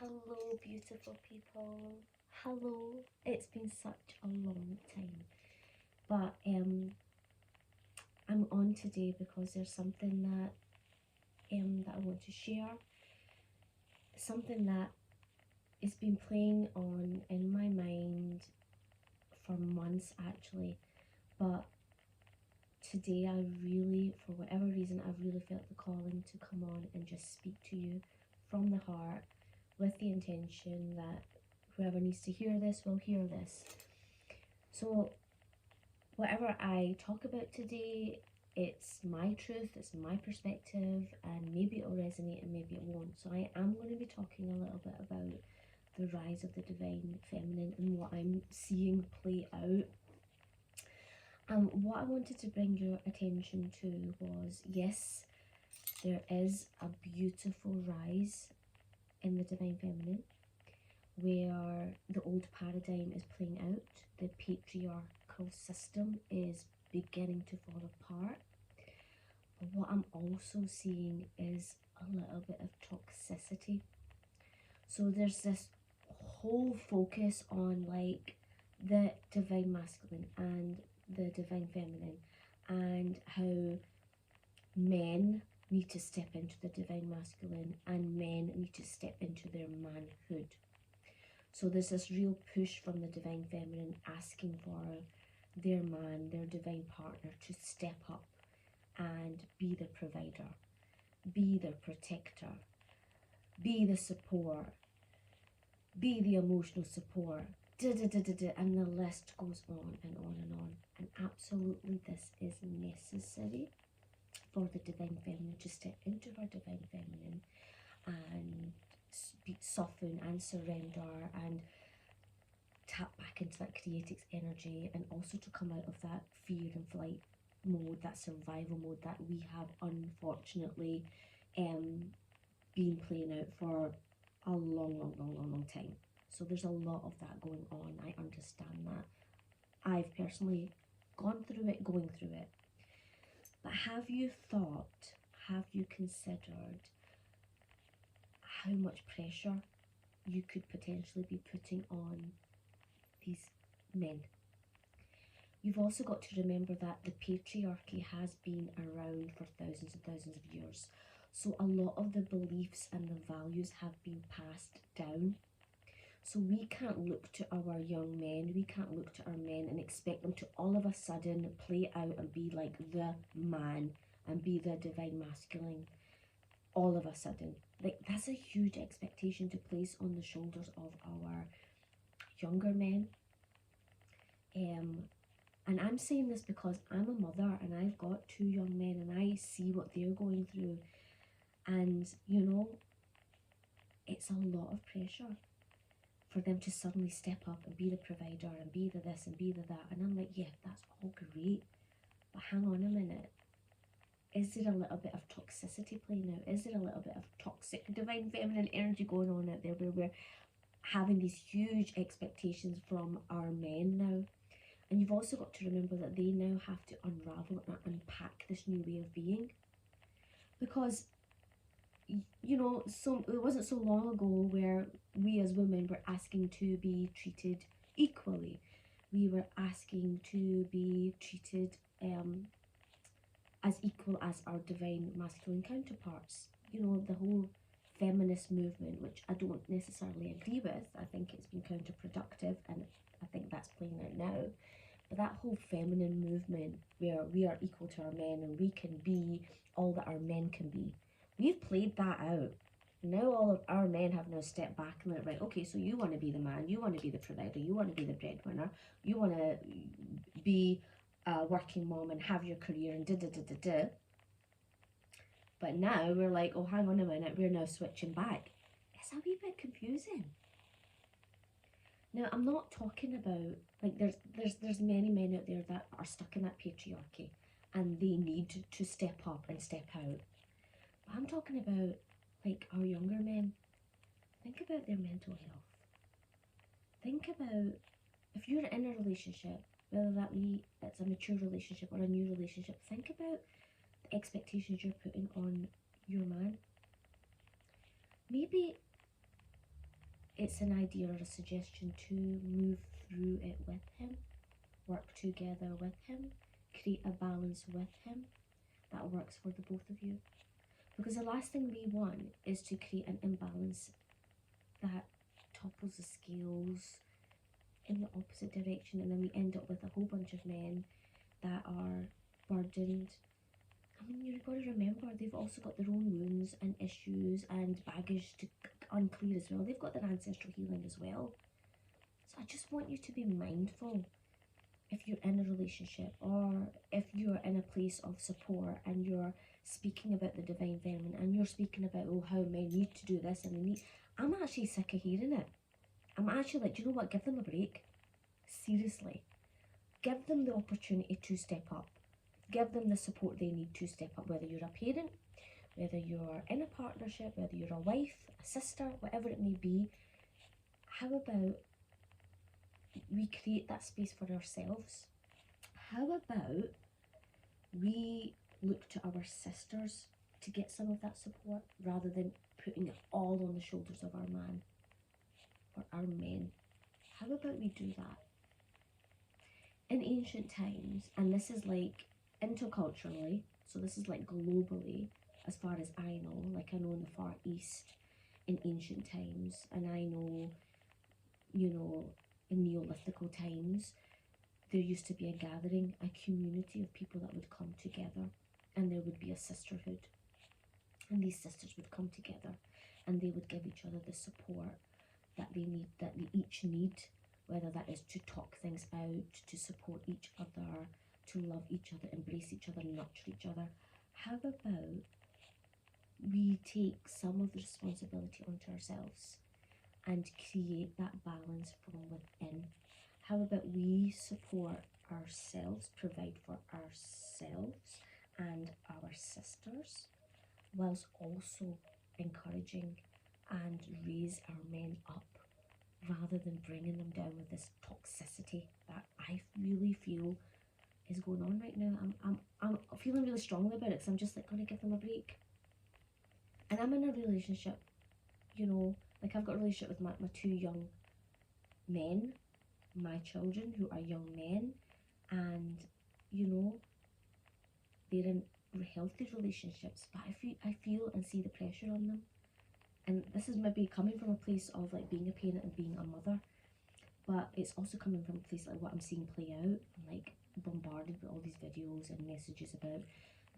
Hello, beautiful people. Hello. It's been such a long time, but I'm on today because there's something that I want to share. Something that has been playing on in my mind for months actually, but today for whatever reason, I really felt the calling to come on and just speak to you from the heart with the intention that whoever needs to hear this will hear this. So whatever I talk about today, it's my truth, it's my perspective, and maybe it'll resonate and maybe it won't. So I am going to be talking a little bit about the rise of the divine feminine and what I'm seeing play out. What I wanted to bring your attention to was, yes, there is a beautiful rise in the divine feminine where the old paradigm is playing out, the patriarchal system is beginning to fall apart. But what I'm also seeing is a little bit of toxicity. So there's this whole focus on like the divine masculine and the divine feminine, and how men need to step into the divine masculine and men need to step into their manhood. So there's this real push from the divine feminine asking for their man, their divine partner, to step up and be the provider, be the protector, be the support, be the emotional support, and the list goes on and on and on. And absolutely this is necessary for the divine feminine to step into her divine feminine and soften and surrender and tap back into that creative energy, and also to come out of that fear and flight mode, that survival mode that we have unfortunately been playing out for a long time. So there's a lot of that going on. I understand that. I've personally gone through it, going through it. But have you considered how much pressure you could potentially be putting on these men? You've also got to remember that the patriarchy has been around for thousands and thousands of years. So a lot of the beliefs and the values have been passed down. So we can't look to our young men, we can't look to our men and expect them to all of a sudden play out and be like the man and be the divine masculine all of a sudden. Like, that's a huge expectation to place on the shoulders of our younger men. And I'm saying this because I'm a mother and I've got two young men and I see what they're going through. And, you know, it's a lot of pressure for them to suddenly step up and be the provider and be the this and be the that. And I'm like, yeah, that's all great. But hang on a minute. Is there a little bit of toxicity playing out? Is there a little bit of toxic divine feminine energy going on out there where we're having these huge expectations from our men now? And you've also got to remember that they now have to unravel and unpack this new way of being. Because, you know, it wasn't so long ago where we as women were asking to be treated equally. We were asking to be treated as equal as our divine masculine counterparts. You know, the whole feminist movement, which I don't necessarily agree with. I think it's been counterproductive, and I think that's playing out now. But that whole feminine movement where we are equal to our men and we can be all that our men can be, we've played that out. Now all of our men have now stepped back and like, right, okay, so you want to be the man, you want to be the provider, you want to be the breadwinner, you want to be a working mom and have your career and da. But now we're like, oh, hang on a minute, we're now switching back. It's a wee bit confusing. Now, I'm not talking about, like, there's many men out there that are stuck in that patriarchy and they need to step up and step out. But I'm talking about, like, our younger men. Think about their mental health. Think about, if you're in a relationship, whether it's a mature relationship or a new relationship, think about the expectations you're putting on your man. Maybe it's an idea or a suggestion to move through it with him, work together with him, create a balance with him that works for the both of you. Because the last thing we want is to create an imbalance that topples the scales in the opposite direction, and then we end up with a whole bunch of men that are burdened. I mean, you've got to remember, they've also got their own wounds and issues and baggage to unclear as well. They've got their ancestral healing as well. So I just want you to be mindful if you're in a relationship, or if you're in a place of support and you're speaking about the divine feminine and you're speaking about, oh, how men need to do this and they need. I'm actually sick of hearing it. I'm actually like, do you know what? Give them a break. Seriously. Give them the opportunity to step up. Give them the support they need to step up, whether you're a parent, whether you're in a partnership, whether you're a wife, a sister, whatever it may be. How about we create that space for ourselves? How about we look to our sisters to get some of that support rather than putting it all on the shoulders of our man or our men? How about we do that? In ancient times, and this is like interculturally, so this is like globally, as far as I know, like I know in the Far East in ancient times, and I know, you know, in Neolithical times, there used to be a gathering, a community of people that would come together, and there would be a sisterhood. And these sisters would come together and they would give each other the support that they need, that they each need, whether that is to talk things out, to support each other, to love each other, embrace each other, nurture each other. How about we take some of the responsibility onto ourselves and create that balance from within? How about we support ourselves, provide for ourselves and our sisters, whilst also encouraging and raise our men up, rather than bringing them down with this toxicity that I really feel is going on right now. I'm feeling really strongly about it, because I'm just like, gonna give them a break. And I'm in a relationship, you know, like I've got a relationship with my two young men, my children who are young men, and you know, they're in healthy relationships, but I feel and see the pressure on them. And this is maybe coming from a place of like being a parent and being a mother, but it's also coming from a place like what I'm seeing play out. I'm like bombarded with all these videos and messages about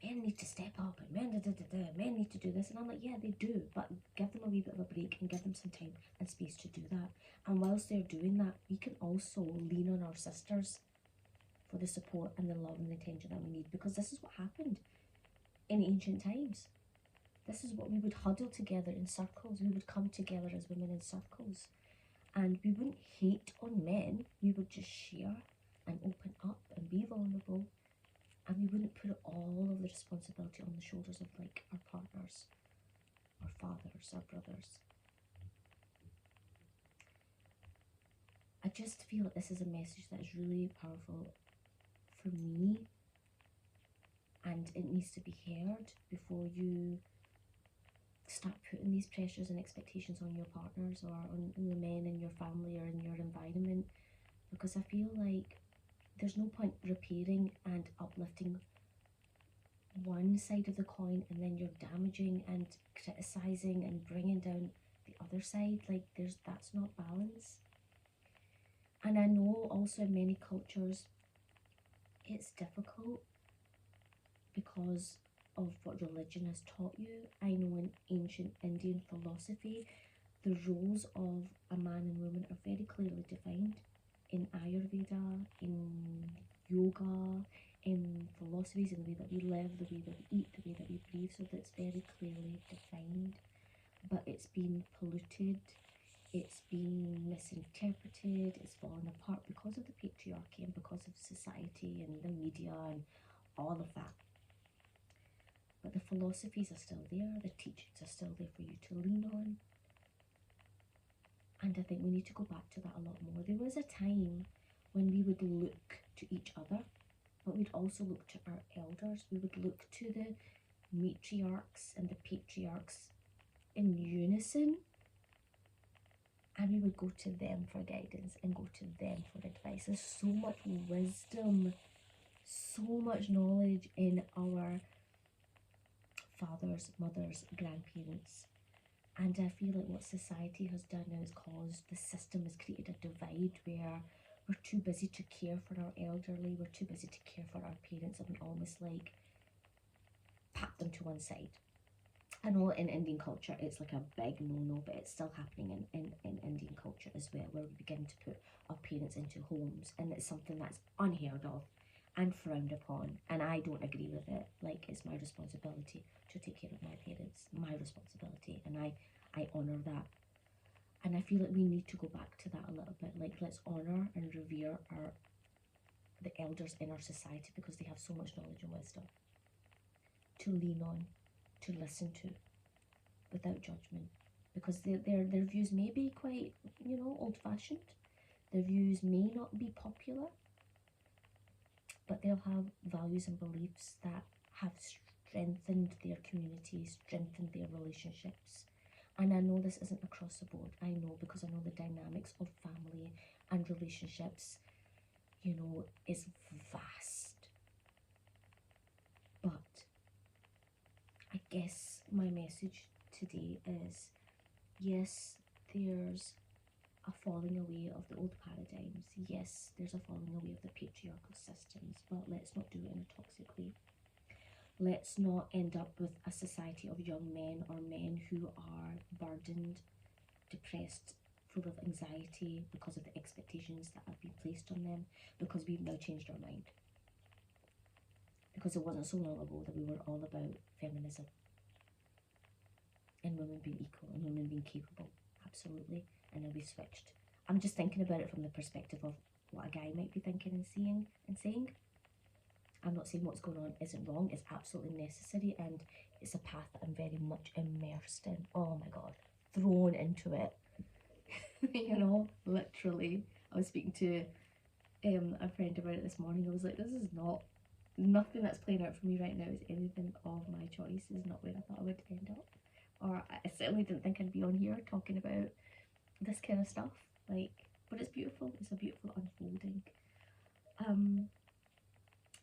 men need to step up and men need to do this, and I'm like, yeah, they do, but give them a wee bit of a break and give them some time and space to do that. And whilst they're doing that, we can also lean on our sisters for the support and the love and the attention that we need, because this is what happened in ancient times. This is what we would huddle together in circles. We would come together as women in circles, and we wouldn't hate on men. We would just share and open up and be vulnerable, and we wouldn't put all of the responsibility on the shoulders of like our partners, our fathers, our brothers. I just feel that this is a message that is really powerful for me, and it needs to be heard before you start putting these pressures and expectations on your partners or on the men in your family or in your environment, because I feel like there's no point repairing and uplifting one side of the coin and then you're damaging and criticizing and bringing down the other side. Like that's not balance. And I know also in many cultures it's difficult because of what religion has taught you. I know in ancient Indian philosophy, the roles of a man and woman are very clearly defined. In Ayurveda, in yoga, in philosophies, in the way that we live, the way that we eat, the way that we breathe, so that's very clearly defined. But it's been polluted, it's been misinterpreted, it's fallen apart because of the patriarchy and because of society and the media and all of that. But the philosophies are still there, the teachings are still there for you to lean on. And I think we need to go back to that a lot more. There was a time when we would look to each other, but we'd also look to our elders. We would look to the matriarchs and the patriarchs in unison and we would go to them for guidance and go to them for advice. There's so much wisdom, so much knowledge in our fathers, mothers, grandparents. And I feel like what society has done now is caused, the system has created a divide where we're too busy to care for our elderly, we're too busy to care for our parents, and we almost like pat them to one side. I know in Indian culture it's like a big no-no, but it's still happening in Indian culture as well, where we begin to put our parents into homes, and it's something that's unheard of and frowned upon, and I don't agree with it. Like, it's my responsibility to take care of my parents, my responsibility, and I honour that. And I feel like we need to go back to that a little bit. Like, let's honour and revere the elders in our society, because they have so much knowledge and wisdom to lean on, to listen to, without judgment. Because their views may be quite, old-fashioned. Their views may not be popular, but they'll have values and beliefs that have strengthened their communities, strengthened their relationships. And I know this isn't across the board. I know, because I know the dynamics of family and relationships, is vast. But I guess my message today is, yes, there's a falling away of the old paradigms. Yes, there's a falling away of the patriarchal systems, but let's not do it in a toxic way. Let's not end up with a society of young men or men who are burdened, depressed, full of anxiety because of the expectations that have been placed on them, because we've now changed our mind. Because it wasn't so long ago that we were all about feminism and women being equal and women being capable. Absolutely. And now we've switched. I'm just thinking about it from the perspective of what a guy might be thinking and saying. I'm not saying what's going on isn't wrong. It's absolutely necessary, and it's a path that I'm very much immersed in. Oh my God, thrown into it. Literally. I was speaking to a friend about it this morning. I was like, this is nothing that's playing out for me right now is anything of my choice. Is not where I thought I would end up. Or I certainly didn't think I'd be on here talking about this kind of stuff. But it's beautiful. It's a beautiful unfolding.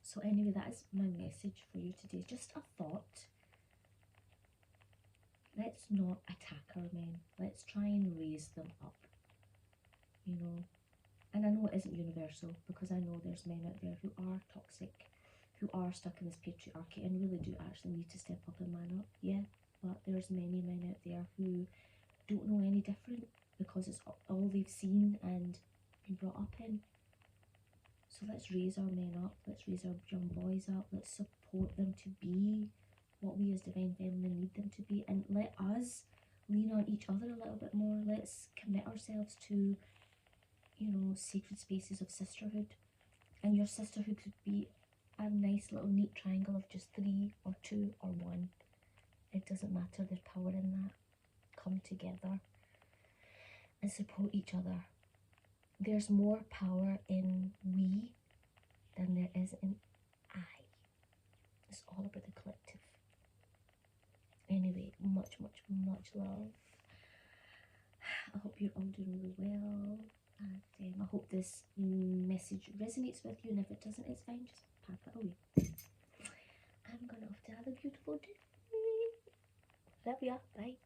So anyway, that is my message for you today. Just a thought. Let's not attack our men. Let's try and raise them up. And I know it isn't universal, because I know there's men out there who are toxic, who are stuck in this patriarchy and really do actually need to step up and man up. Yeah, but there's many men out there who don't know any different, because it's all they've seen and been brought up in. So let's raise our men up, let's raise our young boys up, let's support them to be what we as Divine Feminine need them to be, and let us lean on each other a little bit more. Let's commit ourselves to, sacred spaces of sisterhood. And your sisterhood could be a nice little neat triangle of just 3 or 2 or 1. It doesn't matter, there's power in that. Come together and support each other. There's more power in we than there is in I. It's all about the collective. Anyway, much, much, much love. I hope you're all doing really well. And I hope this message resonates with you. And if it doesn't, it's fine. Just pack it away. I'm going to have to have a beautiful day. Love ya. Bye.